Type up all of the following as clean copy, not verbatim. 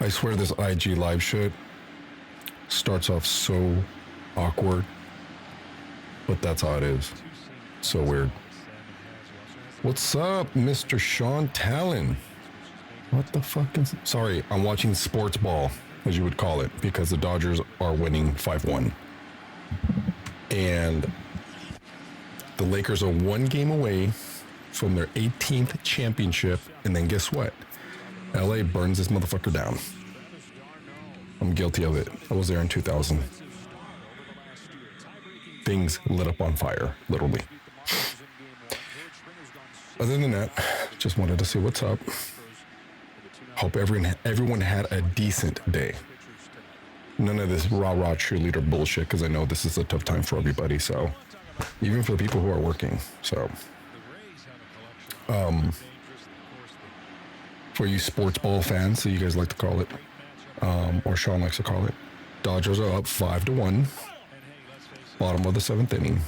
I swear this IG live shit starts off so awkward, but that's how it is. So weird. What's up, Mr. Sean Talon? What the fuck is... Sorry, I'm watching sports ball, as you would call it, because the Dodgers are winning 5-1. And the Lakers are one game away from their 18th championship, and then guess what? LA burns this motherfucker down. I'm guilty of it. I was there in 2000. Things lit up on fire, literally. Other than that, just wanted to see what's up. Hope everyone had a decent day. None of this rah-rah cheerleader bullshit, because I know this is a tough time for everybody, so even for the people who are working. So for you sports ball fans, so you guys like to call it, or Sean likes to call it, Dodgers are up 5-1, bottom of the 7th inning,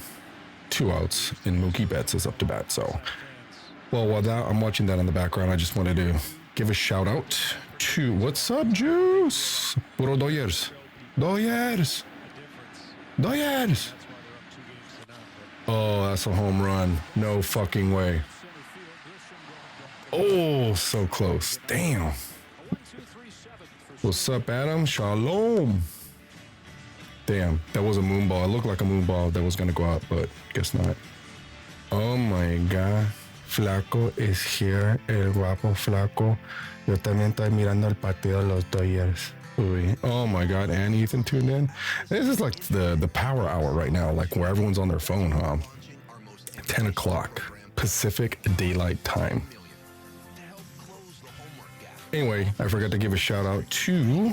2 outs, and Mookie Betts is up to bat. So, well, while that I'm watching that in the background, I just wanted to give a shout out to what's up, Juice? Puro Dodgers. Dodgers. Dodgers. Oh, that's a home run. No fucking way. Oh, so close. Damn. What's up, Adam? Shalom. Damn, that was a moon ball. It looked like a moon ball that was going to go out, but guess not. Oh my God. Flaco is here. El guapo Flaco. Yo también estoy mirando el partido de los Dodgers. Uy. Oh my God, and Ethan tuned in. This is like the power hour right now, like where everyone's on their phone, huh? 10 o'clock Pacific Daylight Time. Anyway, I forgot to give a shout out to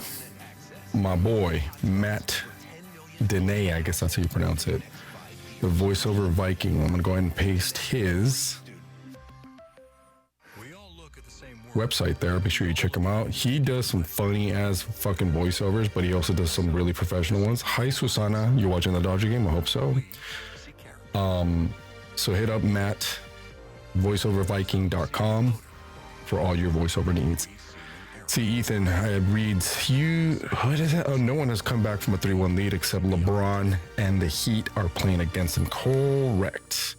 my boy, Matt Dene, I guess that's how you pronounce it. The voiceover Viking. I'm going to go ahead and paste his website there. Be sure you check him out. He does some funny ass fucking voiceovers, but he also does some really professional ones. Hi, Susana. You watching the Dodger game? I hope so. So hit up Matt, voiceoverviking.com for all your voiceover needs. See, Ethan, it reads, what is it? Oh, no one has come back from a 3-1 lead except LeBron and the Heat are playing against them. Correct.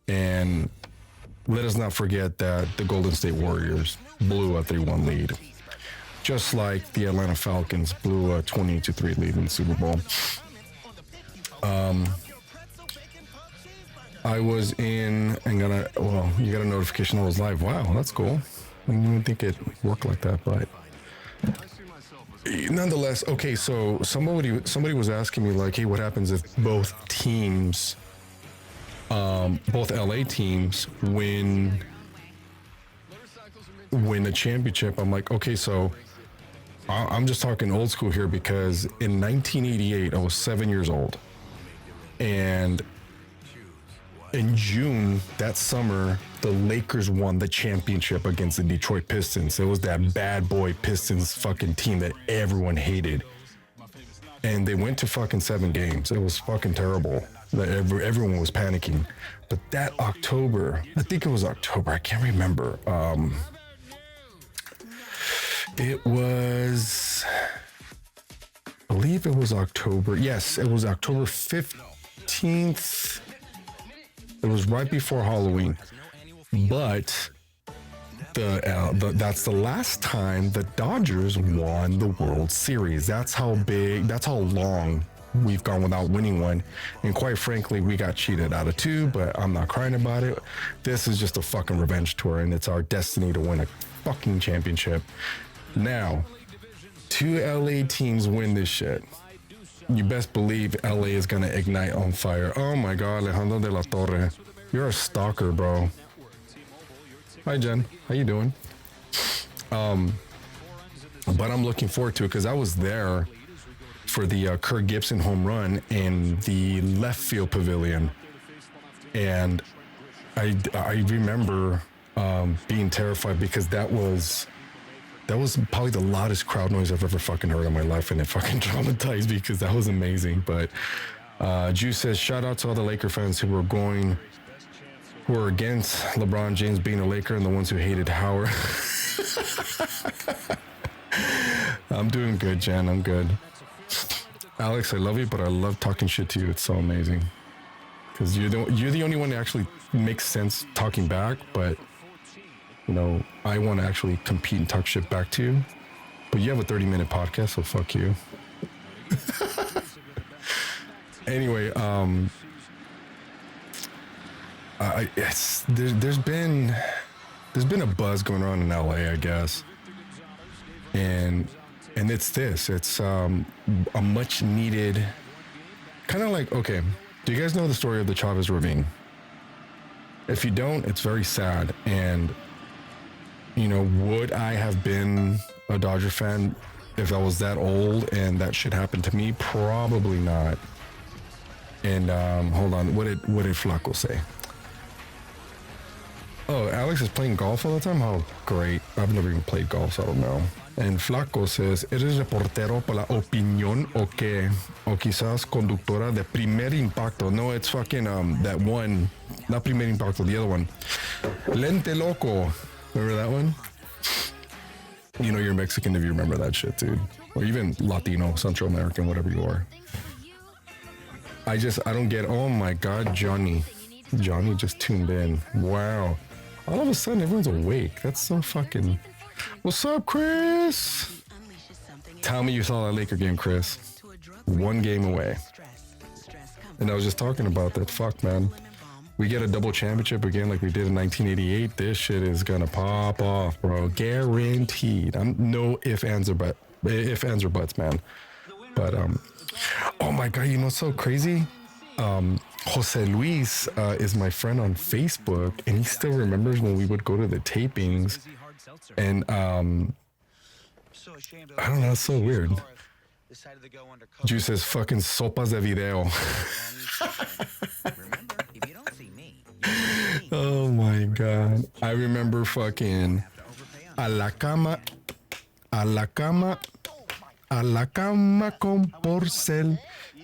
And let us not forget that the Golden State Warriors blew a 3-1 lead, just like the Atlanta Falcons blew a 20-3 lead in the Super Bowl. I was in, you got a notification I was live. Wow, that's cool. I didn't even think it worked like that, but nonetheless, okay, so somebody was asking me like, hey, what happens if both teams, both LA teams win a championship? I'm like, okay, so I'm just talking old school here, because in 1988, I was 7 years old. And in June that summer, the Lakers won the championship against the Detroit Pistons. It was that bad boy Pistons fucking team that everyone hated. And they went to fucking 7 games. It was fucking terrible. Everyone was panicking. But that October, I think it was October, I can't remember. It was, I believe it was October. Yes, it was October 15th. It was right before Halloween, but that's the last time the Dodgers won the World Series. That's how long we've gone without winning one. And quite frankly, we got cheated out of 2, but I'm not crying about it. This is just a fucking revenge tour, and it's our destiny to win a fucking championship. Now, 2 LA teams win this shit. You best believe LA is gonna ignite on fire. Oh my God, Alejandro de la Torre. You're a stalker, bro. Hi, Jen. How you doing? But I'm looking forward to it, because I was there for the Kirk Gibson home run in the left field pavilion. And I remember being terrified, because that was probably the loudest crowd noise I've ever fucking heard in my life, and it fucking traumatized me, because that was amazing. But Juice says, shout out to all the Laker fans who were against LeBron James being a Laker, and the ones who hated Howard. I'm doing good, Jen. I'm good. Alex, I love you, but I love talking shit to you. It's so amazing because you're the only one that actually makes sense talking back. But I want to actually compete and talk shit back to you. But you have a 30-minute podcast, so fuck you. Anyway, there's been a buzz going on in LA, I guess, and it's a much needed kind of like, okay, do you guys know the story of the Chavez Ravine? If you don't, it's very sad. And would I have been a Dodger fan if I was that old and that shit happened to me? Probably not. And hold on, what did Flaco say? Oh, Alex is playing golf all the time? Oh, great. I've never even played golf, so I don't know. And Flaco says, ¿eres reportero para la opinión o qué? O quizás conductora de Primer Impacto. No, it's fucking that one, not Primer Impacto, the other one. Lente Loco. Remember that one? You're Mexican if you remember that shit, dude. Or even Latino, Central American, whatever you are. I don't get, oh my God, Johnny just tuned in. Wow. All of a sudden, everyone's awake. That's so fucking... What's up, Chris? Tell me you saw that Laker game, Chris. One game away. And I was just talking about that. Fuck, man. We get a double championship again like we did in 1988. This shit is gonna pop off, bro. Guaranteed. I'm no ifs, ands, or buts, man. But, oh my God, what's so crazy? Jose Luis is my friend on Facebook, and he still remembers when we would go to the tapings. And I don't know, it's so weird. Juice says fucking sopas de video. Oh my God. I remember fucking a la cama con porcel.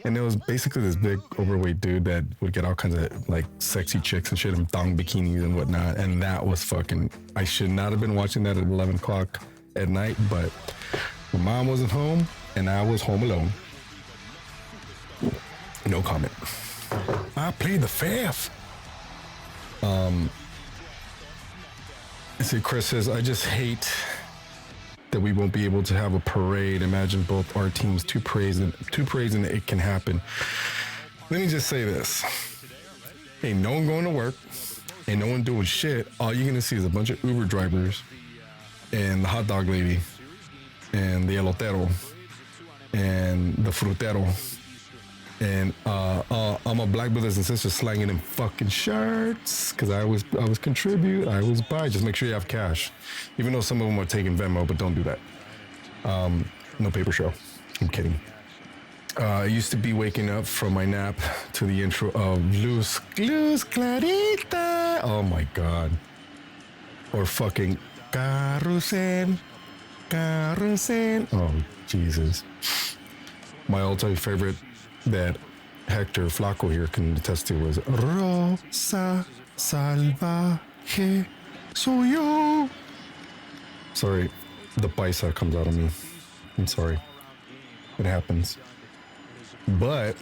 And it was basically this big overweight dude that would get all kinds of like sexy chicks and shit in thong bikinis and whatnot. And that was fucking, I should not have been watching that at 11 o'clock at night, but my mom wasn't home and I was home alone. No comment. I played the fifth. See, Chris says, I just hate that we won't be able to have a parade. Imagine both our teams, two parades and it can happen. Let me just say this. Ain't no one going to work. Ain't no one doing shit. All you're going to see is a bunch of Uber drivers and the hot dog lady and the elotero and the frutero. And all my black brothers and sisters slanging in fucking shirts because I was contribute. I was buy. Just make sure you have cash. Even though some of them are taking Venmo, but don't do that. No paper show. I'm kidding. I used to be waking up from my nap to the intro of Luz Clarita. Oh my God. Or fucking Carrusel. Oh, Jesus. My all-time favorite that Hector Flaco here can attest to was Rosa Salvaje Soy Yo. Sorry, the paisa comes out of me. I'm sorry. It happens. But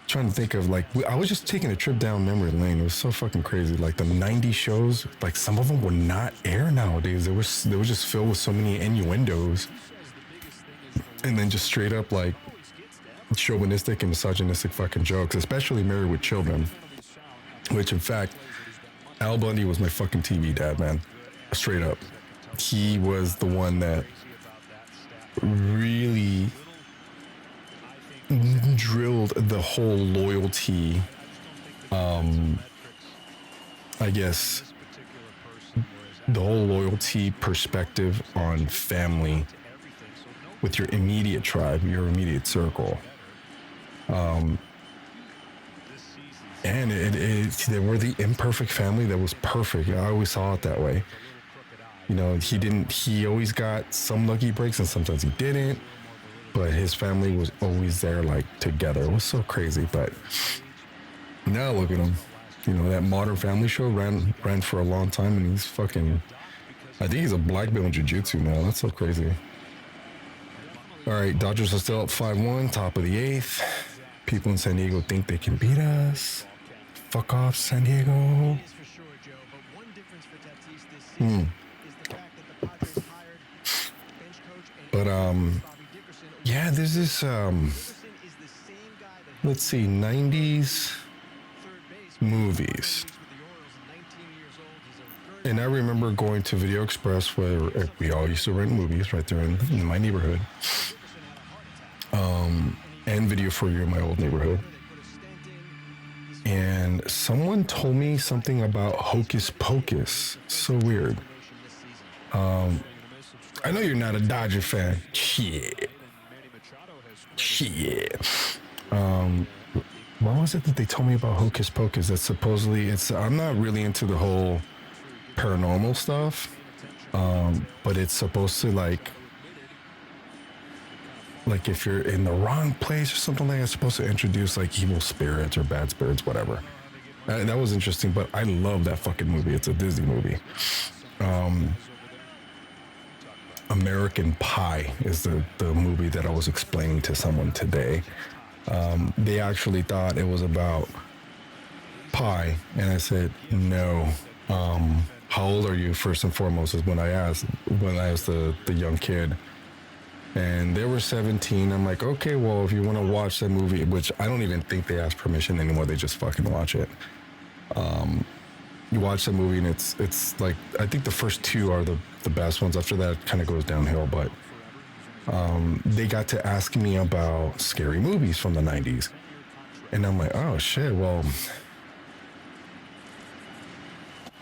trying to think of I was just taking a trip down memory lane. It was so fucking crazy. Like the 90s shows, like some of them would not air nowadays. They were just filled with so many innuendos. And then just straight up like chauvinistic and misogynistic fucking jokes, especially Married with Children, which in fact, Al Bundy was my fucking TV dad, man. Straight up. He was the one that really drilled the whole loyalty, I guess, the whole loyalty perspective on family with your immediate tribe, your immediate circle. And they were the imperfect family that was perfect. I always saw it that way. He always got some lucky breaks and sometimes he didn't, but his family was always there, like together. It was so crazy. But now look at him. That Modern Family show ran for a long time and he's fucking I think he's a black belt in jiu-jitsu now. That's so crazy. All right, Dodgers are still up 5-1, top of the eighth. People in San Diego think they can beat us. Fuck off, San Diego. But yeah, there's this let's see, 90s movies. And I remember going to Video Express where we all used to rent movies right there in my neighborhood. And Video for You in my old neighborhood. And someone told me something about Hocus Pocus. So weird. I know you're not a Dodger fan. Shit. What was it that they told me about Hocus Pocus? That supposedly I'm not really into the whole paranormal stuff, but it's supposed to like if you're in the wrong place or something like that, it's supposed to introduce like evil spirits or bad spirits, whatever. That was interesting, but I love that fucking movie. It's a Disney movie. American Pie is the movie that I was explaining to someone today. They actually thought it was about pie, and I said no. How old are you, first and foremost, is when I asked the young kid, and they were 17. I'm like, okay, well, if you want to watch that movie, which I don't even think they ask permission anymore, they just fucking watch it. You watch the movie and it's like, I think the first two are the best ones. After that, kind of goes downhill. But they got to ask me about scary movies from the 90s, and I'm like, oh shit, well,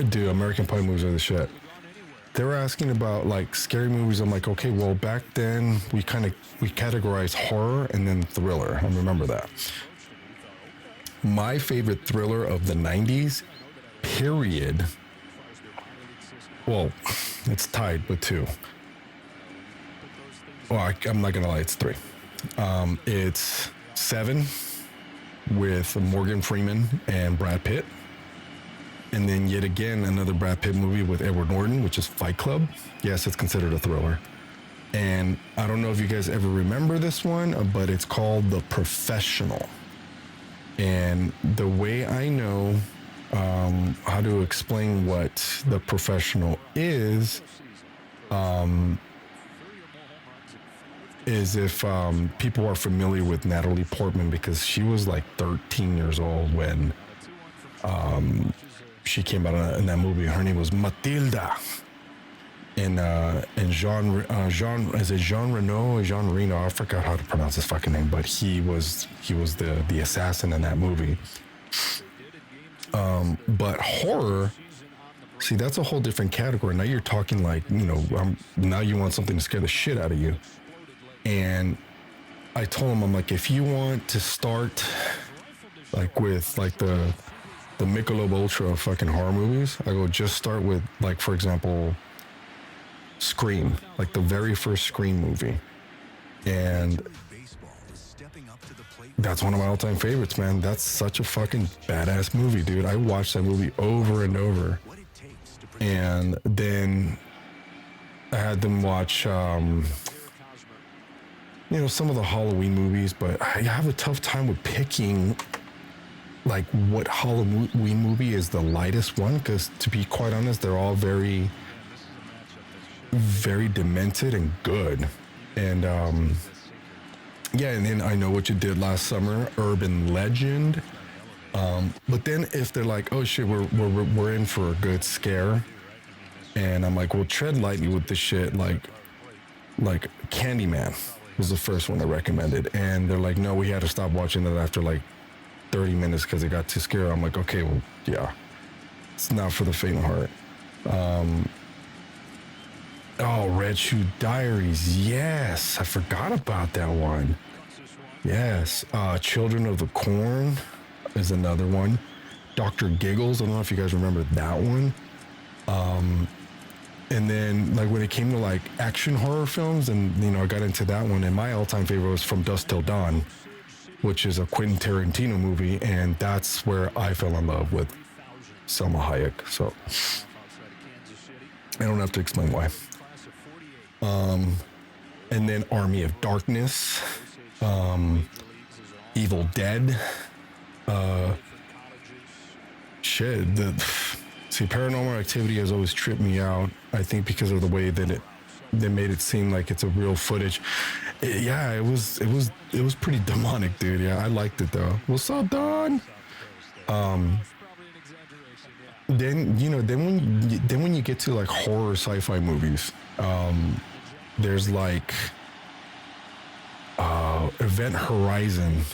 dude, American Pie movies are the shit. They were asking about like scary movies. I'm like, okay, well, back then we categorized horror and then thriller. I remember that. My favorite thriller of the 90s, period. Well, it's tied with two. Well, I'm not gonna lie, it's three. It's Seven with Morgan Freeman and Brad Pitt. And then yet again, another Brad Pitt movie with Edward Norton, which is Fight Club. Yes, it's considered a thriller. And I don't know if you guys ever remember this one, but it's called The Professional. And the way I know how to explain what The Professional is if people are familiar with Natalie Portman, because she was like 13 years old when she came out in that movie. Her name was Matilda. And Jean Reno, I forgot how to pronounce his fucking name, but he was the assassin in that movie. But horror, see, that's a whole different category. Now you're talking like, now you want something to scare the shit out of you. And I told him, I'm like, if you want to start like with like the Michelob Ultra fucking horror movies, I go, just start with, like, for example, Scream, like the very first Scream movie. And that's one of my all-time favorites, man. That's such a fucking badass movie, dude. I watched that movie over and over. And then I had them watch some of the Halloween movies, but I have a tough time with picking like what Halloween movie is the lightest one, because to be quite honest, they're all very, very demented and good. And yeah, and then I Know What You Did Last Summer, Urban Legend. But then if they're like, oh shit, we're in for a good scare, and I'm like, well, tread lightly with this shit. Like Candyman was the first one I recommended, and they're like, no, we had to stop watching that after like 30 minutes because it got too scary. I'm like, okay, well, yeah, it's not for the faint of heart. Red Shoe Diaries. Yes, I forgot about that one. Yes. Children of the Corn is another one. Dr. Giggles. I don't know if you guys remember that one. And then like when it came to like action horror films, and I got into that one, and my all-time favorite was From Dusk Till Dawn, which is a Quentin Tarantino movie, and that's where I fell in love with Selma Hayek. So I don't have to explain why. And then Army of Darkness, Evil Dead, Paranormal Activity has always tripped me out. I think because of the way that they made it seem like it's a real footage. It was pretty demonic, dude. Yeah, I liked it though. What's up, Don? Then when you get to like horror sci-fi movies, there's like Event Horizon,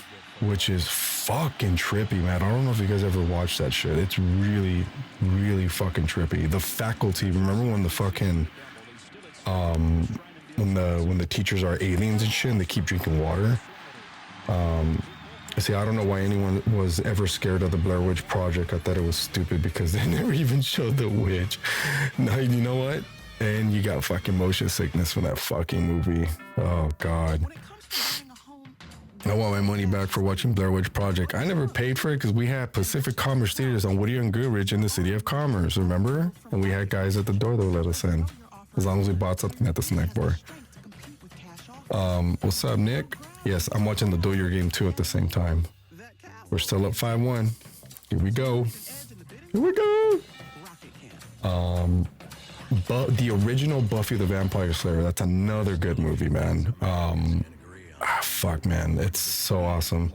which is fucking trippy, man. I don't know if you guys ever watched that shit. It's really, really fucking trippy. The Faculty, remember when the fucking when the teachers are aliens and shit and they keep drinking water? See, I don't know why anyone was ever scared of the Blair Witch Project. I thought it was stupid because they never even showed the witch. Now, you know what? And you got fucking motion sickness from that fucking movie. Oh, God. I want my money back for watching Blair Witch Project. I never paid for it because we had Pacific Commerce Theaters on Whittier and Goodrich in the city of Commerce, remember? And we had guys at the door that would let us in, as long as we bought something at the snack bar. What's up, Nick? Yes, I'm watching the DODGER game too at the same time. We're still up 5-1. Here we go. Here we go. But the original Buffy the Vampire Slayer, that's another good movie, man. Fuck, man, it's so awesome.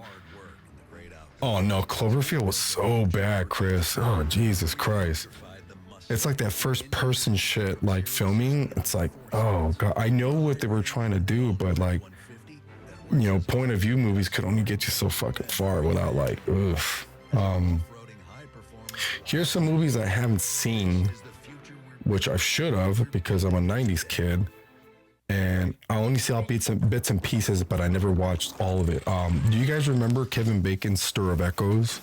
Oh no, Cloverfield was so bad, Chris. Oh, Jesus Christ. It's like that first person shit, like filming. It's like, oh God, I know what they were trying to do, but like, you know, point of view movies could only get you so fucking far without like, oof. Here's some movies I haven't seen, which I should have because I'm a 90s kid. And I only saw bits and pieces, but I never watched all of it. Do you guys remember Kevin Bacon's Stir of Echoes?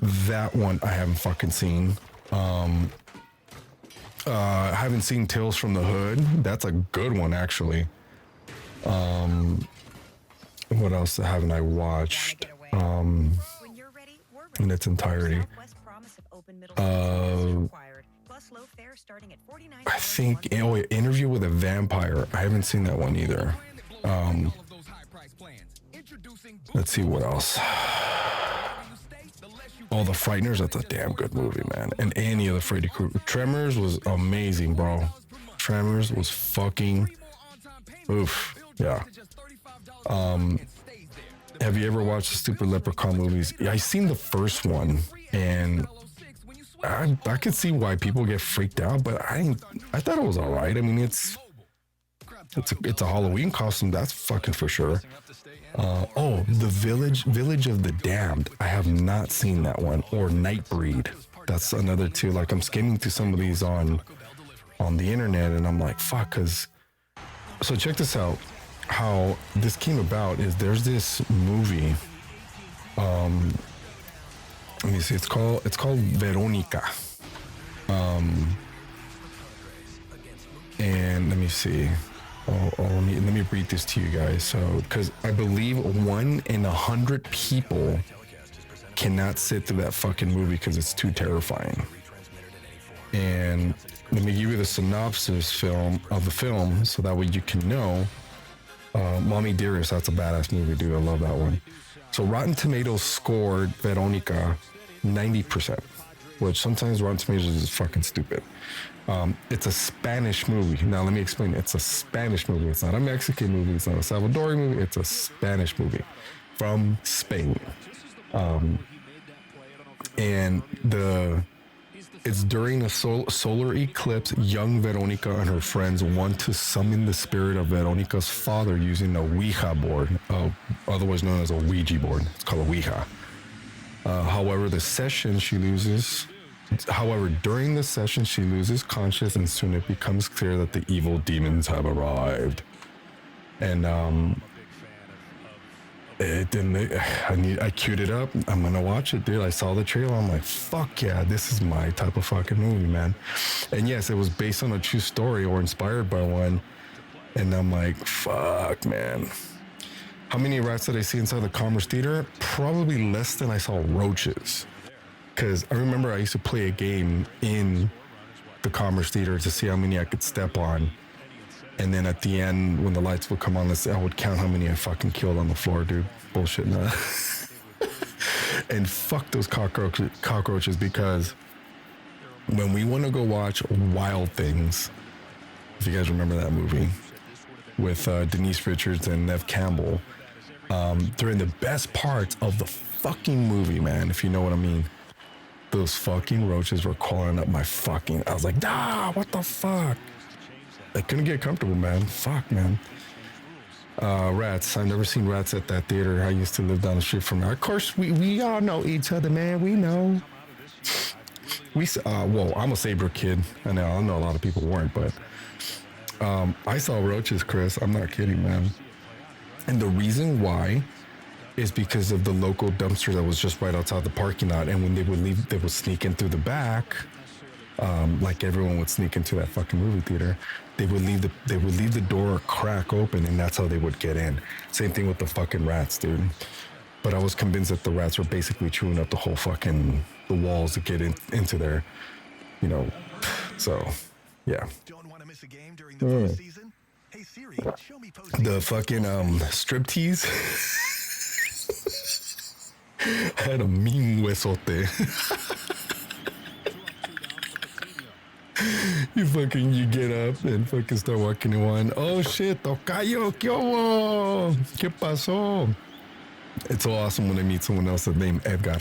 That one I haven't fucking seen. I haven't seen Tales from the Hood. That's a good one, actually. What else haven't I watched? In its entirety. I think Interview with a Vampire. I haven't seen that one either. Let's see what else. Oh, The Frighteners. That's a damn good movie, man. And any of the Freddy Krueger. Tremors was amazing, bro. Tremors was fucking oof. Yeah. Have you ever watched the stupid Leprechaun movies? Yeah, I seen the first one, and I could see why people get freaked out, but I thought it was all right. I mean, it's a Halloween costume, that's fucking for sure. The Village of the Damned. I have not seen that one. Or Nightbreed. That's another two. Like, I'm skimming through some of these on the internet, and I'm like, fuck, because. So check this out. How this came about is there's this movie. Let me see. It's called Veronica. And let me see. Let me read this to you guys. So, because I believe 1 in 100 people cannot sit through that fucking movie because it's too terrifying. And let me give you the synopsis of the film, so that way you can know. Mommy Dearest, that's a badass movie, dude. I love that one. So Rotten Tomatoes scored Veronica 90%, which sometimes Rotten Tomatoes is fucking stupid. It's a Spanish movie. Now let me explain. It's a Spanish movie. It's not a Mexican movie. It's not a Salvadorian movie. It's a Spanish movie from Spain. And it's during a solar eclipse. Young Veronica and her friends want to summon the spirit of Veronica's father using a Ouija board, otherwise known as a Ouija board. It's called a Ouija. However, during the session, she loses consciousness, and soon it becomes clear that the evil demons have arrived. And I queued it up. I'm gonna watch it, dude. I saw the trailer. I'm like, fuck yeah, this is my type of fucking movie, man. And yes, it was based on a true story or inspired by one. And I'm like, fuck, man. How many rats did I see inside the Commerce Theater? Probably less than I saw roaches. Because I remember I used to play a game in the Commerce Theater to see how many I could step on. And then at the end, when the lights would come on, I would count how many I fucking killed on the floor, dude. Bullshit, nah. And fuck those cockroaches, because when we want to go watch Wild Things, if you guys remember that movie with Denise Richards and Nev Campbell, during the best parts of the fucking movie, man, if you know what I mean, those fucking roaches were crawling up my fucking, I was like, what the fuck? I couldn't get comfortable, man. Fuck, man. Rats. I've never seen rats at that theater. I used to live down the street from there. Of course, we all know each other, man. We know. Well, I'm a Sabre kid. I know a lot of people weren't, but I saw roaches, Chris. I'm not kidding, man. And the reason why is because of the local dumpster that was just right outside the parking lot. And when they would leave, they would sneak in through the back. Like everyone would sneak into that fucking movie theater. They would leave the door crack open, and that's how they would get in. Same thing with the fucking rats, dude. But I was convinced that the rats were basically chewing up the whole fucking the walls to get into there, you know. So, yeah. Don't want to miss a game during the postseason? Hey Siri, show me postseason. The fucking striptease. I had a mean huesote. You get up and fucking start walking in one. Oh shit, tocayo, ¿qué hubo? ¿Qué pasó? It's so awesome when I meet someone else that's named Edgar.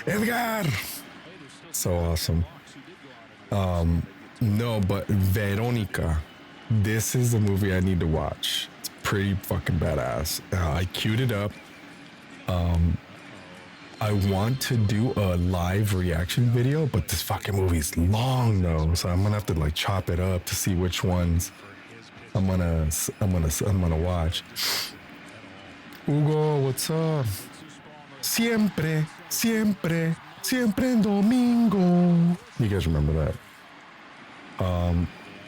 Edgar! So awesome. No, but Veronica. This is a movie I need to watch. It's pretty fucking badass. I queued it up. I want to do a live reaction video, but this fucking movie's long though, so I'm gonna have to like chop it up to see which ones I'm gonna watch. Hugo, what's up? Siempre en domingo. You guys remember that?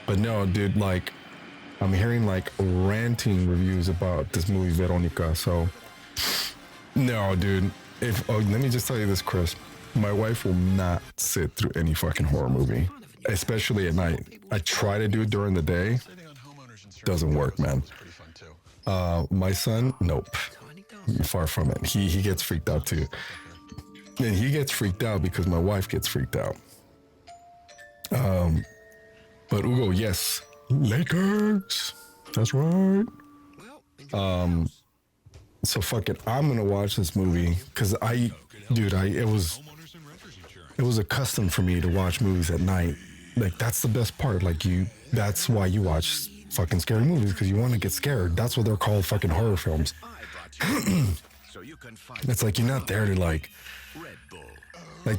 But no, dude, like I'm hearing like ranting reviews about this movie Veronica. So no, dude. Let me just tell you this, Chris. My wife will not sit through any fucking horror movie, especially at night. I try to do it during the day. Doesn't work, man. My son, nope. Far from it. He gets freaked out too. And he gets freaked out because my wife gets freaked out. But Hugo, yes. Lakers. That's right. So fuck it, I'm gonna watch this movie because it was a custom for me to watch movies at night. Like that's the best part. That's why you watch fucking scary movies, because you want to get scared. That's what they're called, fucking horror films. It's like you're not there to like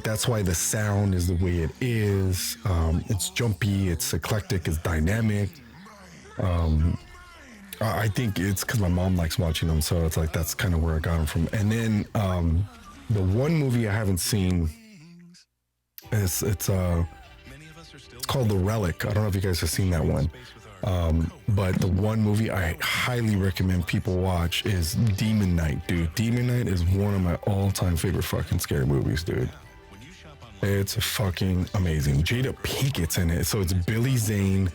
that's why the sound is the way it is. It's jumpy, it's eclectic, it's dynamic. I think it's because my mom likes watching them, so it's like that's kind of where I got them from. And then the one movie I haven't seen is it's called The Relic. I don't know if you guys have seen that one, but the one movie I highly recommend people watch is Demon Knight, dude. Demon Knight is one of my all-time favorite fucking scary movies, dude. It's fucking amazing. Jada Pinkett's in it, so it's Billy Zane,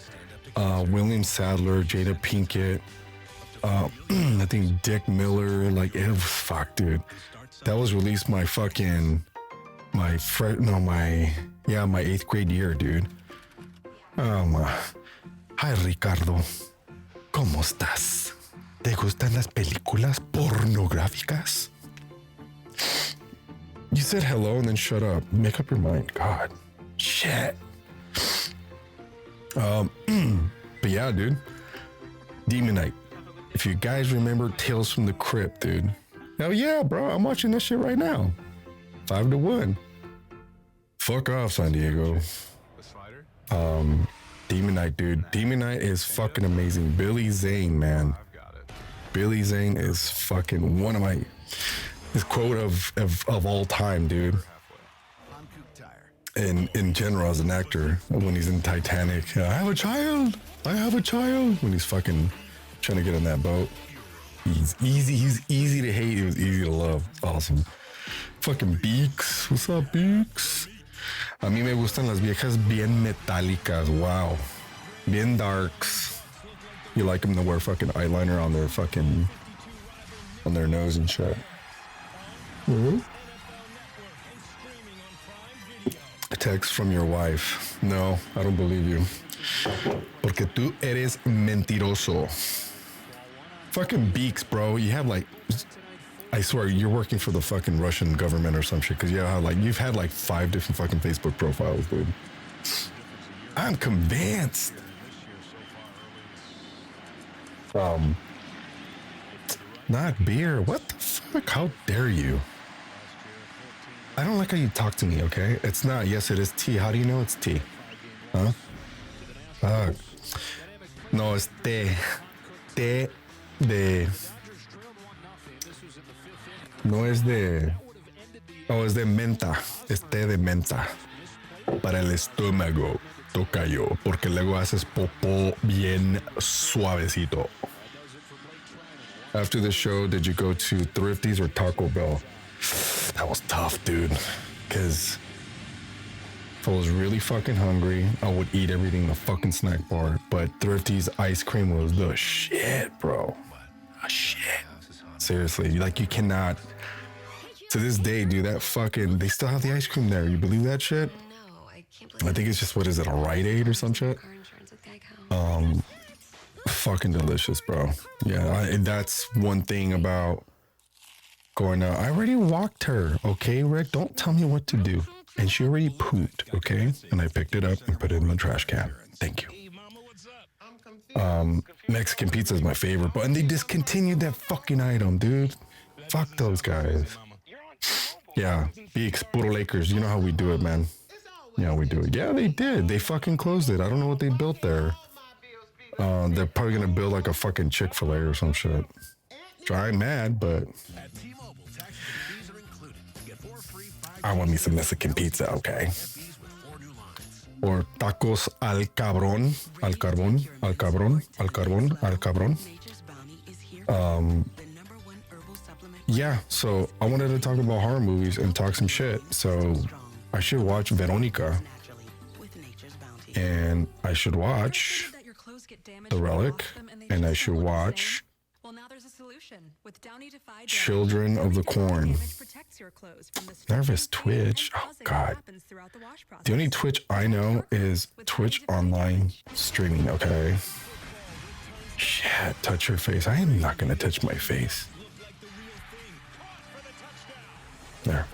William Sadler, Jada Pinkett, I think Dick Miller, fuck, dude. That was released my 8th grade year, dude. Hi, Ricardo. ¿Cómo estás? ¿Te gustan las películas pornográficas? You said hello and then shut up. Make up your mind. God. Shit. But yeah, dude. Demon Knight. If you guys remember Tales from the Crypt, dude. Hell yeah, bro. I'm watching that shit right now. 5-1. Fuck off, San Diego. Demon Knight, dude. Demon Knight is fucking amazing. Billy Zane, man. Billy Zane is fucking one of his quote of all time, dude. And in general, as an actor, when he's in Titanic, I have a child. When he's fucking trying to get on that boat. He's easy to hate. He was easy to love. Awesome. Fucking Beaks. What's up, Beaks? A mí me gustan las viejas bien metálicas. Wow. Bien darks. You like them to wear fucking eyeliner on their nose and shit. A text from your wife. No, I don't believe you. Porque tú eres mentiroso. Fucking beaks, bro. You have like, I swear, you're working for the fucking Russian government or some shit. Cause you've had like 5 different fucking Facebook profiles, dude. I'm convinced. Not beer. What the fuck? How dare you? I don't like how you talk to me, okay? It's not. Yes, it is tea. How do you know it's tea? Huh? Fuck. No, it's té. Té de... No es de... Oh, es de menta. Es té de menta. Para el estómago. Tocayo. Porque luego haces popó bien suavecito. After the show, did you go to Thrifty's or Taco Bell? That was tough, dude. Because if I was really fucking hungry, I would eat everything in the fucking snack bar. But Thrifty's ice cream was the shit, bro. Shit. Seriously, like you cannot. To this day, dude, that fucking, they still have the ice cream there. You believe that shit? I think it's just, what is it, a Rite Aid or some shit? Fucking delicious, bro. Yeah, that's one thing about going out. I already walked her, okay, Rick? Don't tell me what to do. And she already pooped, okay? And I picked it up and put it in the trash can. Thank you. Mexican pizza is my favorite, but and they discontinued that fucking item, dude. Fuck those guys. Yeah, Beaks, puro Lakers. You know how we do it, man. Yeah, we do it. Yeah, they did. They fucking closed it. I don't know what they built there. They're probably gonna build like a fucking Chick-fil-A or some shit. Try mad, but I want me some Mexican pizza, okay? Or tacos al cabrón, al carbón, al cabrón, al carbón, al cabrón. Yeah, so I wanted to talk about horror movies and talk some shit. So I should watch Veronica. And I should watch The Relic. And I should watch Children of the Corn. Nervous Twitch. Oh, God. The only Twitch I know is Twitch online streaming, okay? Shit, touch your face. I am not going to touch my face. There.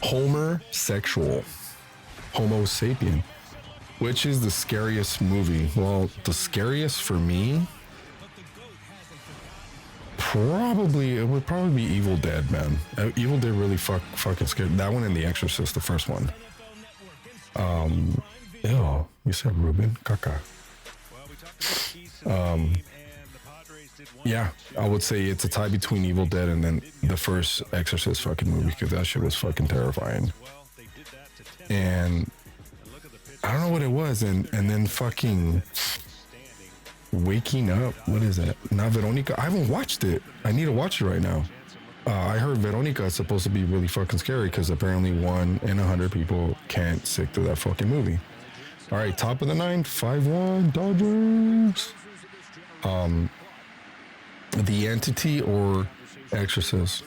Homer Sexual. Homo sapien. Which is the scariest movie? Well, the scariest for me, it would probably be Evil Dead, man. Evil Dead really fucking scared. That one and The Exorcist, the first one. Ew, you said Ruben? Caca. Yeah, I would say it's a tie between Evil Dead and then the first Exorcist fucking movie, because that shit was fucking terrifying. And I don't know what it was, and then fucking waking up. What is that? Not Veronica. I haven't watched it. I need to watch it right now. I heard Veronica is supposed to be really fucking scary because apparently 1 in 100 people can't stick to that fucking movie. All right, top of the 9th, 5-1 Dodgers. The Entity or Exorcist?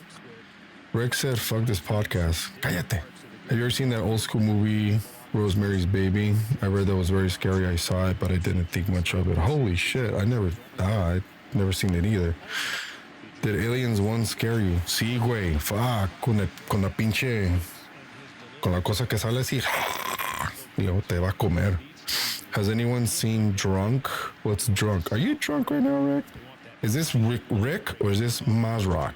Rick said, "Fuck this podcast." Cállate. Have you ever seen that old school movie, Rosemary's Baby? I read that was very scary. I saw it, but I didn't think much of it. Holy shit! I never seen it either. Did Aliens 1 scare you? Sí, güey. Fuck. Con la pinche, con la cosa que sale así, y luego te va a comer. Has anyone seen Drunk? What's Drunk? Are you drunk right now, Rick? Is this Rick or is this Mazrock?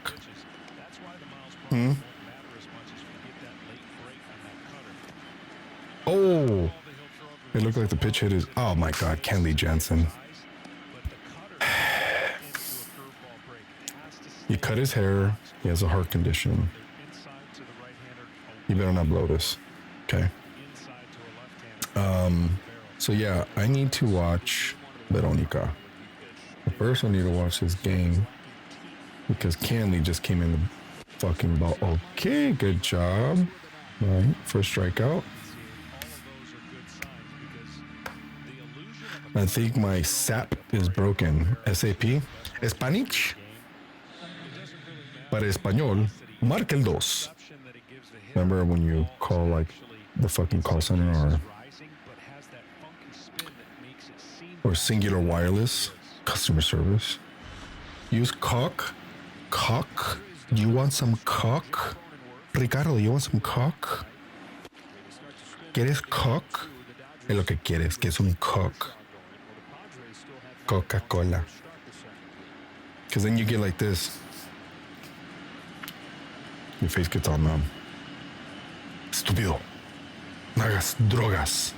Oh, it looked like the pitch hit is. Oh my God, Kenley Jansen. He cut his hair. He has a heart condition. You better not blow this, okay? So yeah, I need to watch Veronica. But first, I need to watch this game because Kenley just came in the fucking ball. Okay, good job. All right, first strikeout. I think my SAP is broken. SAP. Spanish. Para español, marca el dos. Remember when you call like the fucking call center or singular wireless customer service? Use cock. Cock. You want some cock? Ricardo, you want some cock? ¿Quieres cock? Es lo que quieres, que es un cock. Coca-Cola. Because then you get like this. Your face gets all numb. Estúpido. No hagas drogas.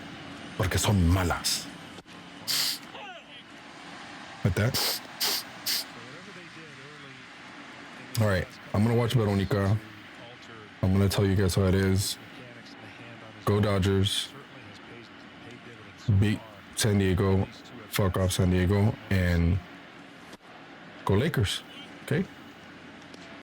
Porque son malas. Like that. All right. I'm going to watch Veronica. I'm going to tell you guys how it is. Go Dodgers. Beat San Diego. Fuck off San Diego. And go Lakers. Okay?